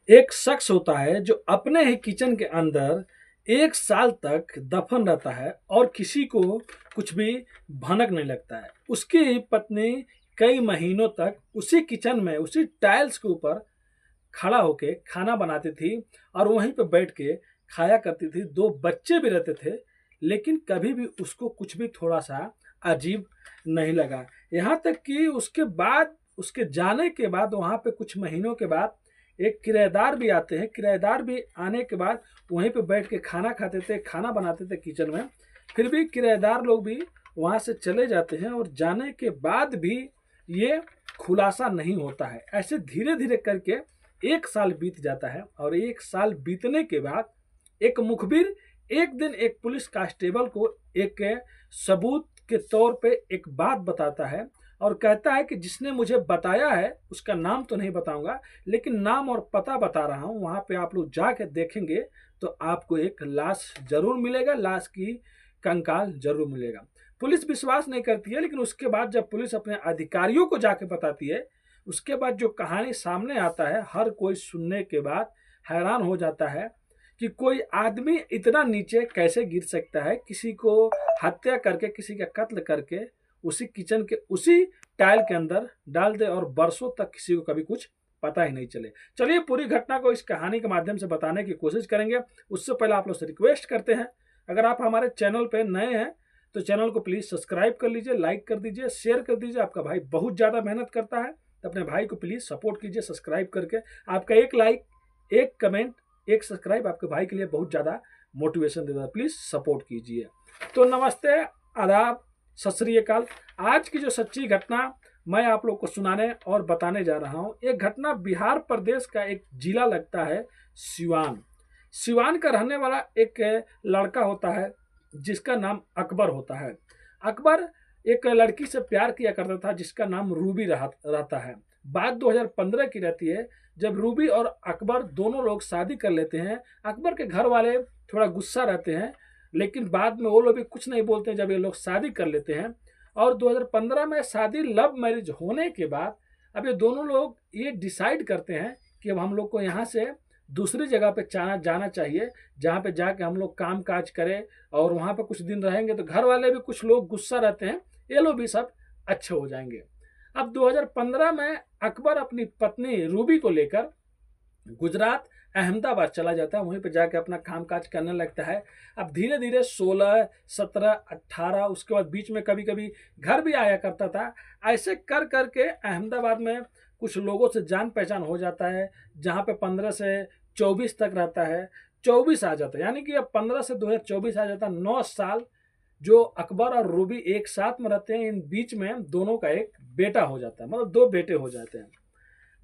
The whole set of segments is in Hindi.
एक शख्स होता है जो अपने ही किचन के अंदर 1 साल तक दफन रहता है और किसी को कुछ भी भनक नहीं लगता है। उसकी ही पत्नी कई महीनों तक उसी किचन में, उसी टाइल्स के ऊपर खड़ा होके खाना बनाती थी और वहीं पे बैठ के खाया करती थी। 2 बच्चे भी रहते थे, लेकिन कभी भी उसको कुछ भी थोड़ा-सा अजीब नहीं लगा। यहाँ तक कि उसके बाद, उसके जाने के बाद वहाँ पे कुछ महीनों के बाद एक किराएदार भी आते हैं। किराएदार भी आने के बाद वहीं पे बैठ के खाना खाते थे, खाना बनाते थे किचन में। फिर भी किराएदार लोग भी वहाँ से चले जाते हैं और जाने के बाद भी ये खुलासा नहीं होता है। ऐसे धीरे-धीरे करके 1 साल बीत जाता है और 1 साल बीतने के बाद एक मुखबिर एक दिन एक पुलिस कांस्टेबल को एक सबूत के तौर पे एक बात बताता है और कहता है कि जिसने मुझे बताया है, उसका नाम तो नहीं बताऊंगा, लेकिन नाम और पता बता रहा हूं, वहां पे आप लोग जाके देखेंगे तो आपको एक लाश जरूर मिलेगा, लाश की कंकाल जरूर मिलेगा। पुलिस विश्वास नहीं करती है, लेकिन उसके बाद जब पुलिस अपने अधिकारियों को जाके बताती है, उसके बाद जो कहानी सामने आता है, हर कोई सुनने के बाद हैरान हो जाता है कि कोई आदमी इतना नीचे कैसे गिर सकता है, किसी को हत्या करके, किसी का कत्ल करके उसी किचन के उसी टाइल के अंदर डाल दे और बरसों तक किसी को कभी कुछ पता ही नहीं चले। चलिए पूरी घटना को इस कहानी के माध्यम से बताने की कोशिश करेंगे। उससे पहले आप लोग से रिक्वेस्ट करते हैं, अगर आप हमारे चैनल पे नए हैं तो चैनल को प्लीज़ सब्सक्राइब कर लीजिए, लाइक कर दीजिए, शेयर कर दीजिए। आपका भाई बहुत ज़्यादा मेहनत करता है, तो अपने भाई को प्लीज़ सपोर्ट कीजिए सब्सक्राइब करके। आपका एक लाइक, एक कमेंट, एक सब्सक्राइब आपके भाई के लिए बहुत ज़्यादा मोटिवेशन देता है। प्लीज़ सपोर्ट कीजिए। तो नमस्ते, आदाब, सत श्री अकाल। आज की जो सच्ची घटना मैं आप लोग को सुनाने और बताने जा रहा हूँ, एक घटना बिहार प्रदेश का एक जिला लगता है सिवान। सिवान का रहने वाला एक लड़का होता है जिसका नाम अकबर होता है। अकबर एक लड़की से प्यार किया करता था जिसका नाम रूबी रहता है। बात 2015 की रहती है, जब रूबी और अकबर दोनों लोग शादी कर लेते हैं। अकबर के घर वाले थोड़ा गुस्सा रहते हैं, लेकिन बाद में वो लोग भी कुछ नहीं बोलते जब ये लोग शादी कर लेते हैं। और 2015 में शादी लव मैरिज होने के बाद अब ये दोनों लोग ये डिसाइड करते हैं कि अब हम लोग को यहाँ से दूसरी जगह पे जाना चाहिए, जहाँ पे जाके हम लोग काम काज करें और वहाँ पे कुछ दिन रहेंगे तो घर वाले भी कुछ लोग गुस्सा रहते हैं, ये लोग भी सब अच्छे हो जाएंगे। अब 2015 में अकबर अपनी पत्नी रूबी को लेकर गुजरात अहमदाबाद चला जाता है, वहीं पर जाकर अपना काम काज करने लगता है। अब धीरे धीरे 16, 17, 18, उसके बाद बीच में कभी कभी घर भी आया करता था। ऐसे कर करके अहमदाबाद में कुछ लोगों से जान पहचान हो जाता है, जहाँ पे 15 से 24 तक रहता है। 24 आ जाता है, यानी कि अब 15 से 2024 आ जाता है। 9 साल जो अकबर और रूबी एक साथ में रहते हैं, इन बीच में दोनों का एक बेटा हो जाता है, मतलब 2 बेटे हो जाते हैं।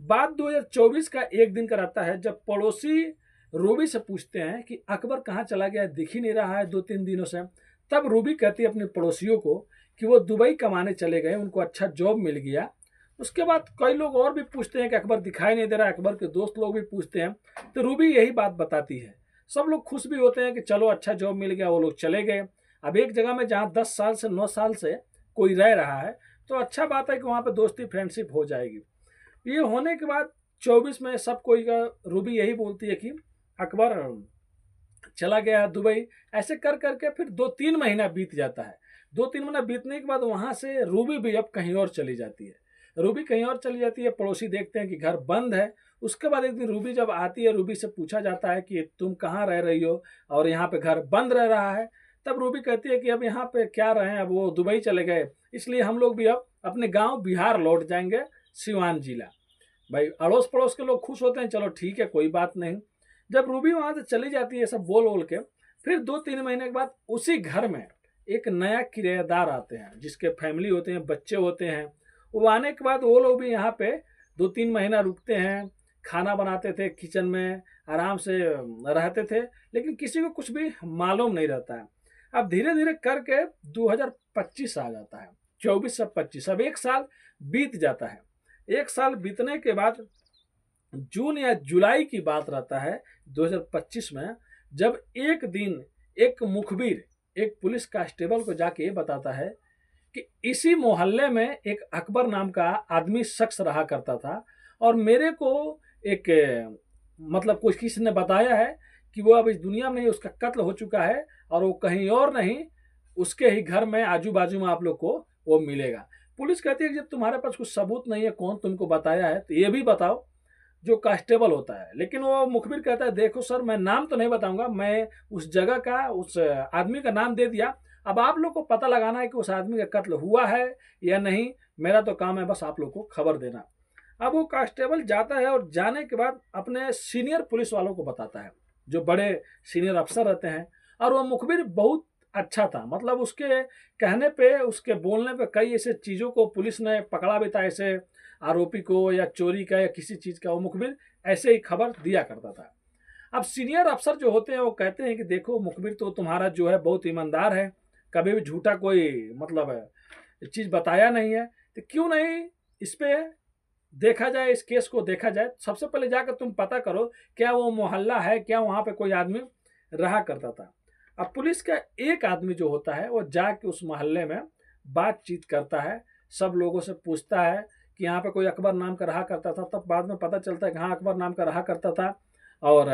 बात 2024 का एक दिन का रहता है, जब पड़ोसी रूबी से पूछते हैं कि अकबर कहाँ चला गया, दिख ही नहीं रहा है 2-3 दिनों से। तब रूबी कहती है अपने पड़ोसियों को कि वो दुबई कमाने चले गए, उनको अच्छा जॉब मिल गया। उसके बाद कई लोग और भी पूछते हैं कि अकबर दिखाई नहीं दे रहा है, अकबर के दोस्त लोग भी पूछते हैं, तो रूबी यही बात बताती है। सब लोग खुश भी होते हैं कि चलो अच्छा जॉब मिल गया, वो लोग चले गए। अब एक जगह में जहाँ 10 साल से 9 साल से कोई रह रहा है, तो अच्छा बात है कि वहाँ पर दोस्ती फ्रेंडशिप हो जाएगी। ये होने के बाद 24 में सब कोई का रूबी यही बोलती है कि अकबर चला गया दुबई। ऐसे कर करके फिर 2-3 महीना बीत जाता है। 2-3 महीना बीतने के बाद वहां से रूबी भी अब कहीं और चली जाती है। रूबी कहीं और चली जाती है, पड़ोसी देखते हैं कि घर बंद है। उसके बाद एक दिन रूबी जब आती है, रूबी से पूछा जाता है कि तुम कहाँ रह रही हो और यहाँ पे घर बंद रह रहा है। तब रूबी कहती है कि अब यहाँ पे क्या रहे, अब वो दुबई चले गए, इसलिए हम लोग भी अब अपने गाँव बिहार लौट जाएंगे, सिवान जिला। भाई अड़ोस पड़ोस के लोग खुश होते हैं, चलो ठीक है कोई बात नहीं। जब रूबी वहां से चली जाती है सब बोल बोल के, फिर 2-3 महीने के बाद उसी घर में एक नया किराएदार आते हैं, जिसके फैमिली होते हैं, बच्चे होते हैं। वो आने के बाद वो लोग भी यहाँ पे 2-3 महीना रुकते हैं, खाना बनाते थे किचन में, आराम से रहते थे, लेकिन किसी को कुछ भी मालूम नहीं रहता है। अब धीरे धीरे करके 2025 आ जाता है, 24 से 25, अब 1 साल बीत जाता है। 1 साल बीतने के बाद जून या जुलाई की बात रहता है 2025 में, जब एक दिन एक मुखबिर एक पुलिस कांस्टेबल को जाके बताता है कि इसी मोहल्ले में एक अकबर नाम का आदमी शख्स रहा करता था और मेरे को एक मतलब कोई किसी ने बताया है कि वो अब इस दुनिया में नहीं, उसका कत्ल हो चुका है और वो कहीं और नहीं, उसके ही घर में आजू बाजू में आप लोग को वो मिलेगा। पुलिस कहती है कि जब तुम्हारे पास कुछ सबूत नहीं है कौन तुमको बताया है तो ये भी बताओ। जो कांस्टेबल होता है, लेकिन वो मुखबिर कहता है देखो सर मैं नाम तो नहीं बताऊंगा, मैं उस जगह का उस आदमी का नाम दे दिया, अब आप लोग को पता लगाना है कि उस आदमी का कत्ल हुआ है या नहीं, मेरा तो काम है बस आप लोग को खबर देना। अब वो कांस्टेबल जाता है और जाने के बाद अपने सीनियर पुलिस वालों को बताता है, जो बड़े सीनियर अफसर रहते हैं। और वो मुखबिर बहुत अच्छा था, मतलब उसके कहने पे, उसके बोलने पे कई ऐसे चीज़ों को पुलिस ने पकड़ा भी था, ऐसे आरोपी को या चोरी का या किसी चीज़ का, वो मुखबिर ऐसे ही खबर दिया करता था। अब सीनियर अफसर जो होते हैं वो कहते हैं कि देखो मुखबिर तो तुम्हारा जो है बहुत ईमानदार है, कभी भी झूठा कोई मतलब चीज़ बताया नहीं है, तो क्यों नहीं इस पे देखा जाए, इस केस को देखा जाए। सबसे पहले जाकर तुम पता करो क्या वो मोहल्ला है, क्या वहाँ पे कोई आदमी रहा करता था। अब पुलिस का एक आदमी जो होता है वो जाके उस मोहल्ले में बातचीत करता है, सब लोगों से पूछता है कि यहाँ पे कोई अकबर नाम का रहा करता था। तब बाद में पता चलता है कि हाँ अकबर नाम का रहा करता था, और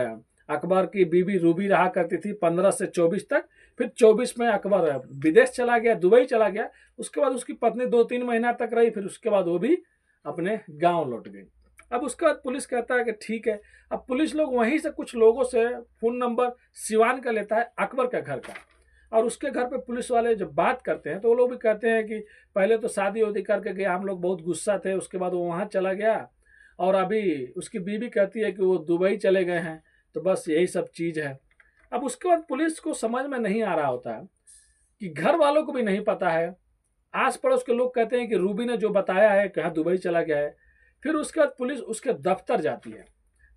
अकबर की बीबी रूबी रहा करती थी 15 से 24 तक। फिर 24 में अकबर विदेश चला गया, दुबई चला गया। उसके बाद उसकी पत्नी 2-3 महीना तक रही, फिर उसके बाद वो भी अपने गांव लौट गई। अब उसके बाद पुलिस कहता है कि ठीक है। अब पुलिस लोग वहीं से कुछ लोगों से फ़ोन नंबर सिवान का लेता है अकबर का घर का, और उसके घर पे पुलिस वाले जब बात करते हैं तो वो लोग भी कहते हैं कि पहले तो शादी वादी करके गया, हम लोग बहुत गुस्सा थे, उसके बाद वो वहाँ चला गया, और अभी उसकी बीवी कहती है कि वो दुबई चले गए हैं, तो बस यही सब चीज़ है। अब उसके बाद पुलिस को समझ में नहीं आ रहा होता है कि घर वालों को भी नहीं पता है, आस पड़ोस के लोग कहते हैं कि रूबी ने जो बताया है कि हाँ दुबई चला गया है। फिर उसके बाद पुलिस उसके दफ्तर जाती है।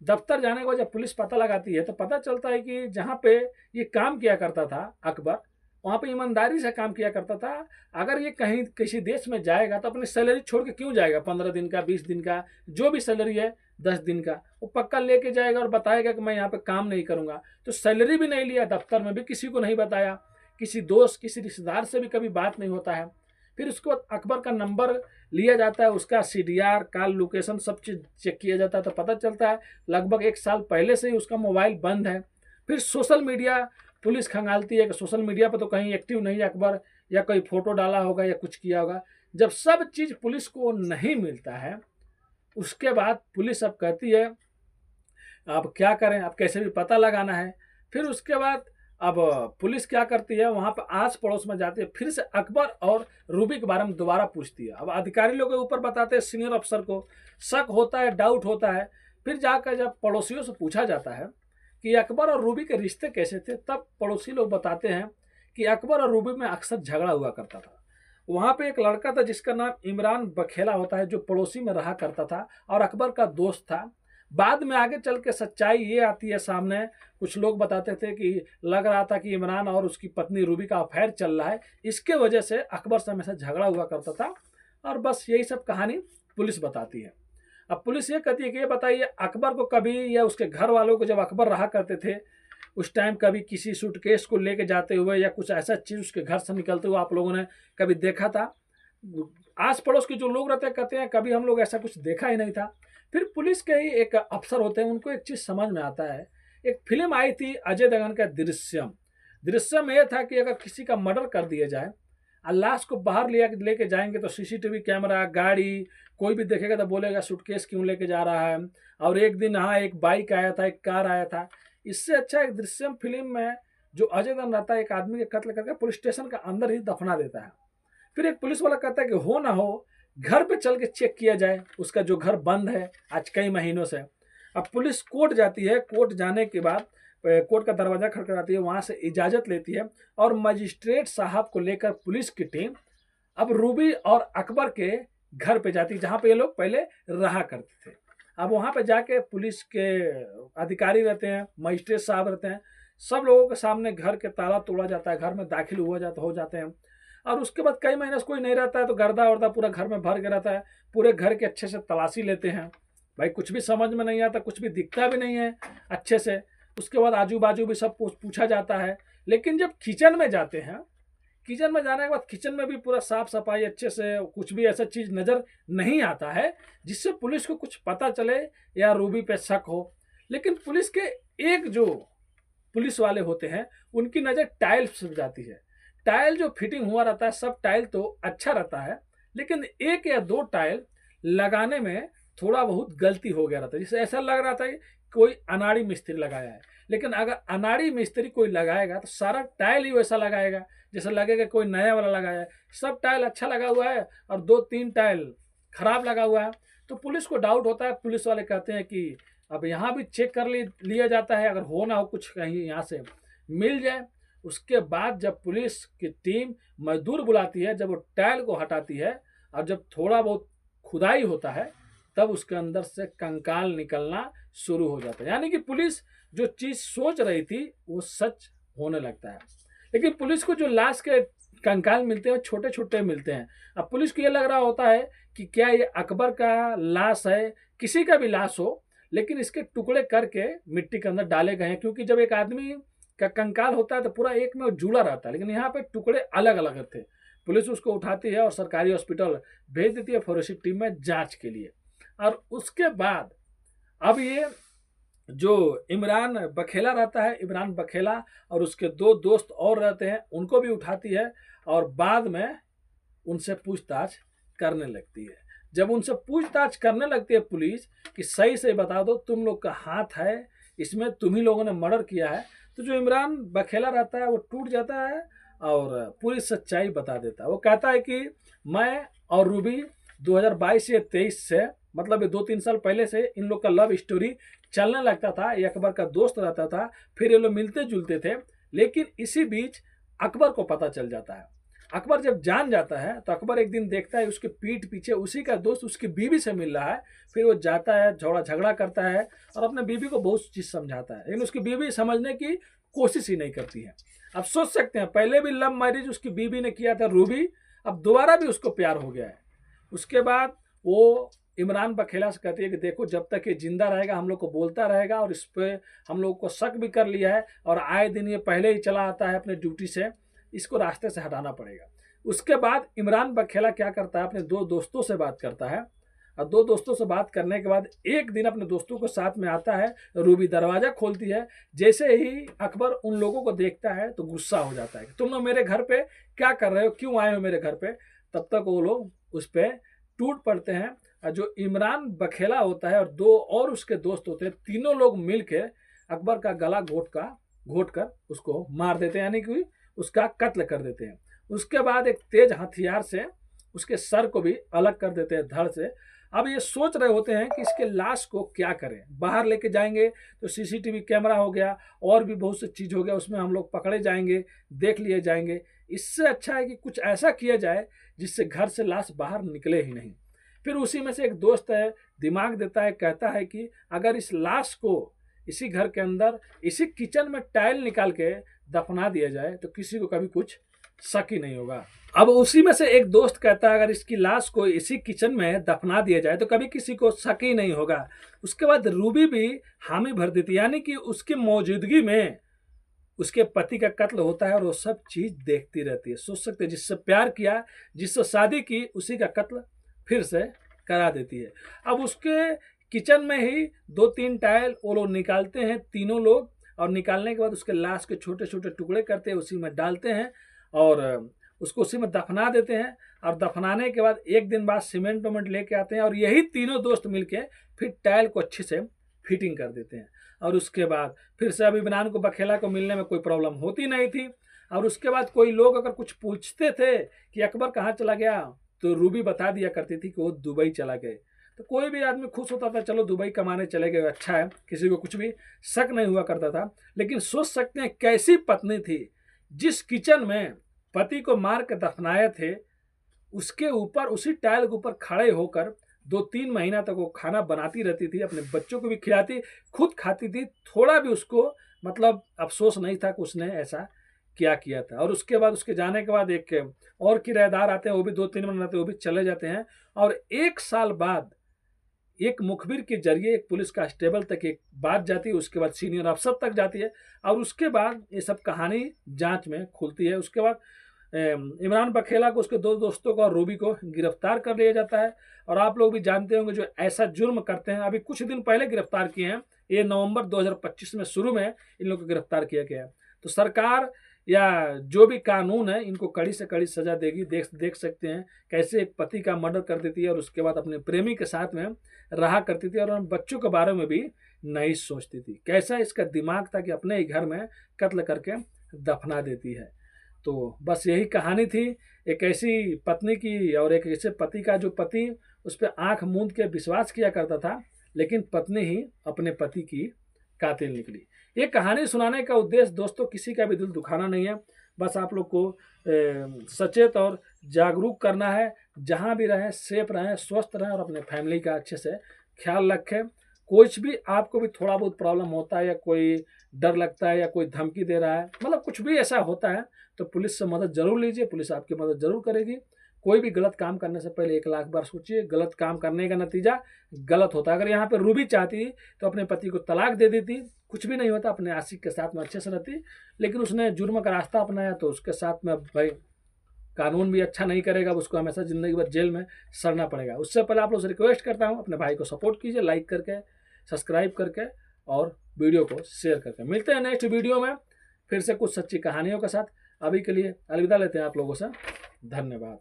दफ्तर जाने के बाद जब पुलिस पता लगाती है तो पता चलता है कि जहाँ पे ये काम किया करता था अकबर, वहाँ पे ईमानदारी से काम किया करता था। अगर ये कहीं किसी देश में जाएगा तो अपनी सैलरी छोड़ के क्यों जाएगा, 15 दिन का, 20 दिन का, जो भी सैलरी है, 10 दिन का, वो पक्का लेके जाएगा और बताएगा कि मैं यहाँ पे काम नहीं करूँगा। तो सैलरी भी नहीं लिया, दफ्तर में भी किसी को नहीं बताया, किसी दोस्त किसी रिश्तेदार से भी कभी बात नहीं होता है। फिर उसको अकबर का नंबर लिया जाता है, उसका सीडीआर, कॉल लोकेशन, सब चीज़ चेक किया जाता है, तो पता चलता है लगभग 1 साल पहले से ही उसका मोबाइल बंद है। फिर सोशल मीडिया पुलिस खंगालती है कि सोशल मीडिया पर तो कहीं एक्टिव नहीं है अकबर, या कोई फोटो डाला होगा या कुछ किया होगा। जब सब चीज़ पुलिस को नहीं मिलता है, उसके बाद पुलिस अब कहती है अब क्या करें, अब कैसे भी पता लगाना है। फिर उसके बाद अब पुलिस क्या करती है, वहाँ पर आस पड़ोस में जाती है, फिर से अकबर और रूबी के बारे में दोबारा पूछती है। अब अधिकारी लोग के ऊपर बताते हैं, सीनियर अफसर को शक होता है, डाउट होता है। फिर जाकर जब पड़ोसियों से पूछा जाता है कि अकबर और रूबी के रिश्ते कैसे थे, तब पड़ोसी लोग बताते हैं कि अकबर और रूबी में अक्सर झगड़ा हुआ करता था। वहाँ पे एक लड़का था जिसका नाम इमरान बखेला होता है, जो पड़ोसी में रहा करता था और अकबर का दोस्त था। बाद में आगे चल के सच्चाई ये आती है सामने, कुछ लोग बताते थे कि लग रहा था कि इमरान और उसकी पत्नी रूबी का अफेयर चल रहा है, इसके वजह से अकबर से हमेशा झगड़ा हुआ करता था। और बस यही सब कहानी पुलिस बताती है। अब पुलिस ये कहती है कि ये बताइए अकबर को कभी या उसके घर वालों को, जब अकबर रहा करते थे उस टाइम, कभी किसी सूटकेस को लेके जाते हुए या कुछ ऐसा चीज़ उसके घर से निकलते हुए आप लोगों ने कभी देखा था? आस पड़ोस के जो लोग रहते हैं कहते हैं कभी हम लोग ऐसा कुछ देखा ही नहीं था। फिर पुलिस के ही एक अफसर होते हैं, उनको एक चीज़ समझ में आता है। एक फिल्म आई थी अजय देवगन का, दृश्यम। दृश्यम ये था कि अगर किसी का मर्डर कर दिया जाए और लाश को बाहर लेके जाएंगे तो सीसीटीवी कैमरा, गाड़ी, कोई भी देखेगा तो बोलेगा सूटकेस क्यों लेके जा रहा है। और एक दिन हाँ एक बाइक आया था, एक कार आया था। इससे अच्छा एक दृश्यम फिल्म में जो अजय देवगन रहता है, एक आदमी के कत्ल करके पुलिस स्टेशन का अंदर ही दफना देता है। फिर एक पुलिस वाला कहता है कि हो ना हो घर पे चल के चेक किया जाए, उसका जो घर बंद है आज कई महीनों से। अब पुलिस कोर्ट जाती है, कोर्ट जाने के बाद कोर्ट का दरवाज़ा खटखटाती है, वहाँ से इजाज़त लेती है और मजिस्ट्रेट साहब को लेकर पुलिस की टीम अब रूबी और अकबर के घर पे जाती है, जहाँ पे ये लोग पहले रहा करते थे। अब वहाँ पे जाके पुलिस के अधिकारी रहते हैं, मजिस्ट्रेट साहब रहते हैं, सब लोगों के सामने घर के ताला तोड़ा जाता है, घर में दाखिल हो जाते हैं। और उसके बाद कई महीने से कोई नहीं रहता है तो गर्दा वर्दा पूरा घर में भर के रहता है। पूरे घर के अच्छे से तलाशी लेते हैं, भाई कुछ भी समझ में नहीं आता, कुछ भी दिखता भी नहीं है अच्छे से। उसके बाद आजू बाजू भी सब पूछा जाता है। लेकिन जब किचन में जाते हैं, किचन में जाने के बाद किचन में भी पूरा साफ सफाई अच्छे से, कुछ भी ऐसा चीज़ नज़र नहीं आता है जिससे पुलिस को कुछ पता चले या रूबी पे शक हो। लेकिन पुलिस के एक जो पुलिस वाले होते हैं उनकी नज़र टाइल पर जाती है। टाइल जो फिटिंग हुआ रहता है, सब टाइल तो अच्छा रहता है, लेकिन एक या दो टाइल लगाने में थोड़ा बहुत गलती हो गया रहता है। जिससे ऐसा लग रहा था कि कोई अनाड़ी मिस्त्री लगाया है, लेकिन अगर अनाड़ी मिस्त्री कोई लगाएगा तो सारा टाइल ही वैसा लगाएगा जैसे लगेगा कोई नया वाला लगाया है। सब टाइल अच्छा लगा हुआ है और दो तीन टाइल खराब लगा हुआ है। तो पुलिस को डाउट होता है। पुलिस वाले कहते हैं कि अब यहाँ भी चेक कर लिया जाता है, अगर हो ना हो कुछ कहीं यहाँ से मिल जाए। उसके बाद जब पुलिस की टीम मजदूर बुलाती है, जब वो टाइल को हटाती है और जब थोड़ा बहुत खुदाई होता है, तब उसके अंदर से कंकाल निकलना शुरू हो जाता है। यानी कि पुलिस जो चीज़ सोच रही थी वो सच होने लगता है। लेकिन पुलिस को जो लाश के कंकाल मिलते हैं छोटे छोटे मिलते हैं। अब पुलिस को ये लग रहा होता है कि क्या ये अकबर का लाश है, किसी का भी लाश हो, लेकिन इसके टुकड़े करके मिट्टी के अंदर डाले गए हैं। क्योंकि जब एक आदमी का कंकाल होता है तो पूरा एक में जुड़ा रहता है, लेकिन यहाँ पे टुकड़े अलग अलग थे। पुलिस उसको उठाती है और सरकारी हॉस्पिटल भेज देती है फोरेंसिक टीम में जांच के लिए। और उसके बाद अब ये जो इमरान बखेला रहता है, इमरान बखेला और उसके दो दोस्त और रहते हैं, उनको भी उठाती है और बाद में उनसे पूछताछ करने लगती है। जब उनसे पूछताछ करने लगती है पुलिस कि सही से बता दो तुम लोग का हाथ है इसमें, तुम ही लोगों ने मर्डर किया है, तो जो इमरान बखेला रहता है वो टूट जाता है और पूरी सच्चाई बता देता है। वो कहता है कि मैं और रूबी 2022 या 23 से, मतलब ये 2-3 साल पहले से इन लोग का लव स्टोरी चलने लगता था। ये अकबर का दोस्त रहता था, फिर ये लोग मिलते जुलते थे। लेकिन इसी बीच अकबर को पता चल जाता है। अकबर जब जान जाता है तो अकबर एक दिन देखता है उसके पीठ पीछे उसी का दोस्त उसकी बीवी से मिल रहा है। फिर वो जाता है, झगड़ा करता है और अपने बीवी को बहुत चीज़ समझाता है, लेकिन उसकी बीवी समझने की कोशिश ही नहीं करती है। अब सोच सकते हैं, पहले भी लव मैरिज उसकी बीवी ने किया था रूबी, अब दोबारा भी उसको प्यार हो गया है। उसके बाद वो इमरान बखेला से कहती है कि देखो जब तक ये जिंदा रहेगा हम लोग को बोलता रहेगा और इस पर हम लोग को शक भी कर लिया है और आए दिन ये पहले ही चला आता है अपने ड्यूटी से, इसको रास्ते से हटाना पड़ेगा। उसके बाद इमरान बखेला क्या करता है, अपने दो दोस्तों से बात करता है और दो दोस्तों से बात करने के बाद एक दिन अपने दोस्तों को साथ में आता है। रूबी दरवाज़ा खोलती है, जैसे ही अकबर उन लोगों को देखता है तो गुस्सा हो जाता है कि तुम लोग मेरे घर पे क्या कर रहे हो, क्यों आए हो मेरे घर पे। तब तक वो लोग उस पर टूट पड़ते हैं और जो इमरान बखेला होता है और दो और उसके दोस्त होते हैं, तीनों लोग मिलकर अकबर का गला घोट कर उसको मार देते हैं, यानी कि उसका कत्ल कर देते हैं। उसके बाद एक तेज हथियार से उसके सर को भी अलग कर देते हैं धड़ से। अब ये सोच रहे होते हैं कि इसके लाश को क्या करें, बाहर लेके जाएंगे तो सीसीटीवी कैमरा हो गया और भी बहुत सी चीज़ हो गया, उसमें हम लोग पकड़े जाएंगे, देख लिए जाएंगे। इससे अच्छा है कि कुछ ऐसा किया जाए जिससे घर से लाश बाहर निकले ही नहीं। फिर उसी में से एक दोस्त है, दिमाग देता है, कहता है कि अगर इस लाश को इसी घर के अंदर इसी किचन में टाइल निकाल के दफना दिया जाए तो किसी को कभी कुछ शक ही नहीं होगा। अब उसी में से एक दोस्त कहता है अगर इसकी लाश को इसी किचन में दफना दिया जाए तो कभी किसी को शक ही नहीं होगा। उसके बाद रूबी भी हामी भर देती, यानी कि उसकी मौजूदगी में उसके पति का कत्ल होता है और वो सब चीज देखती रहती है। सोच सकते हैं, जिससे प्यार किया, जिससे शादी की, उसी का कत्ल फिर से करा देती है। अब उसके किचन में ही 2-3 टाइल वो लोग निकालते हैं तीनों लोग, और निकालने के बाद उसके लाश के छोटे छोटे टुकड़े करते हैं, उसी में डालते हैं और उसको उसी में दफना देते हैं। और दफनाने के बाद एक दिन बाद सीमेंट वेमेंट लेके आते हैं और यही तीनों दोस्त मिलके फिर टाइल को अच्छे से फिटिंग कर देते हैं। और उसके बाद फिर से अब इमरान को बखेला को मिलने में कोई प्रॉब्लम होती नहीं थी। और उसके बाद कोई लोग अगर कुछ पूछते थे कि अकबर कहाँ चला गया, तो रूबी बता दिया करती थी कि वो दुबई चला गए। तो कोई भी आदमी खुश होता था, चलो दुबई कमाने चले गए, अच्छा है, किसी को कुछ भी शक नहीं हुआ करता था। लेकिन सोच सकते हैं कैसी पत्नी थी, जिस किचन में पति को मार के दफनाए थे उसके ऊपर, उसी टाइल के ऊपर खड़े होकर 2-3 महीना तक वो खाना बनाती रहती थी, अपने बच्चों को भी खिलाती, खुद खाती थी। थोड़ा भी उसको मतलब अफसोस नहीं था कि उसने ऐसा क्या किया था। और उसके बाद उसके जाने के बाद एक और किराएदार आते हैं, वो भी 2-3 महीने रहते हैं, वो भी चले जाते हैं। और 1 साल बाद एक मुखबिर के जरिए एक पुलिस कांस्टेबल तक एक बात जाती है, उसके बाद सीनियर अफसर तक जाती है और उसके बाद ये सब कहानी जांच में खुलती है। उसके बाद इमरान बखेला को, उसके दो दोस्तों को और रूबी को गिरफ्तार कर लिया जाता है। और आप लोग भी जानते होंगे जो ऐसा जुर्म करते हैं, अभी कुछ दिन पहले गिरफ्तार किए हैं, ये नवंबर 2025 में शुरू में इन लोगों को गिरफ्तार किया गया है। तो सरकार या जो भी कानून है इनको कड़ी से कड़ी सजा देगी। देख सकते हैं कैसे एक पति का मर्डर कर देती है और उसके बाद अपने प्रेमी के साथ में रहा करती थी और उन बच्चों के बारे में भी नहीं सोचती थी। कैसा इसका दिमाग था कि अपने ही घर में कत्ल करके दफना देती है। तो बस यही कहानी थी, एक ऐसी पत्नी की और एक ऐसे पति का जो पति उस पर आंख मूंद के विश्वास किया करता था, लेकिन पत्नी ही अपने पति की कातिल निकली। ये कहानी सुनाने का उद्देश्य दोस्तों किसी का भी दिल दुखाना नहीं है, बस आप लोग को सचेत और जागरूक करना है। जहाँ भी रहें सेफ रहें, स्वस्थ रहें और अपने फैमिली का अच्छे से ख्याल रखें। कुछ भी आपको भी थोड़ा बहुत प्रॉब्लम होता है या कोई डर लगता है या कोई धमकी दे रहा है, मतलब कुछ भी ऐसा होता है तो पुलिस से मदद जरूर लीजिए, पुलिस आपकी मदद जरूर करेगी। कोई भी गलत काम करने से पहले 1 लाख बार सोचिए, गलत काम करने का नतीजा गलत होता है। अगर यहाँ पे रूबी चाहती तो अपने पति को तलाक दे देती, कुछ भी नहीं होता, अपने आशिक के साथ में अच्छे से रहती, लेकिन उसने जुर्म का रास्ता अपनाया तो उसके साथ में भाई कानून भी अच्छा नहीं करेगा, उसको हमेशा जिंदगी भर जेल में सड़ना पड़ेगा। उससे पहले आप लोग से रिक्वेस्ट करता हूँ अपने भाई को सपोर्ट कीजिए, लाइक करके, सब्सक्राइब करके और वीडियो को शेयर करके। मिलते हैं नेक्स्ट वीडियो में फिर से कुछ सच्ची कहानियों के साथ। अभी के लिए अलविदा लेते हैं आप लोगों से, धन्यवाद।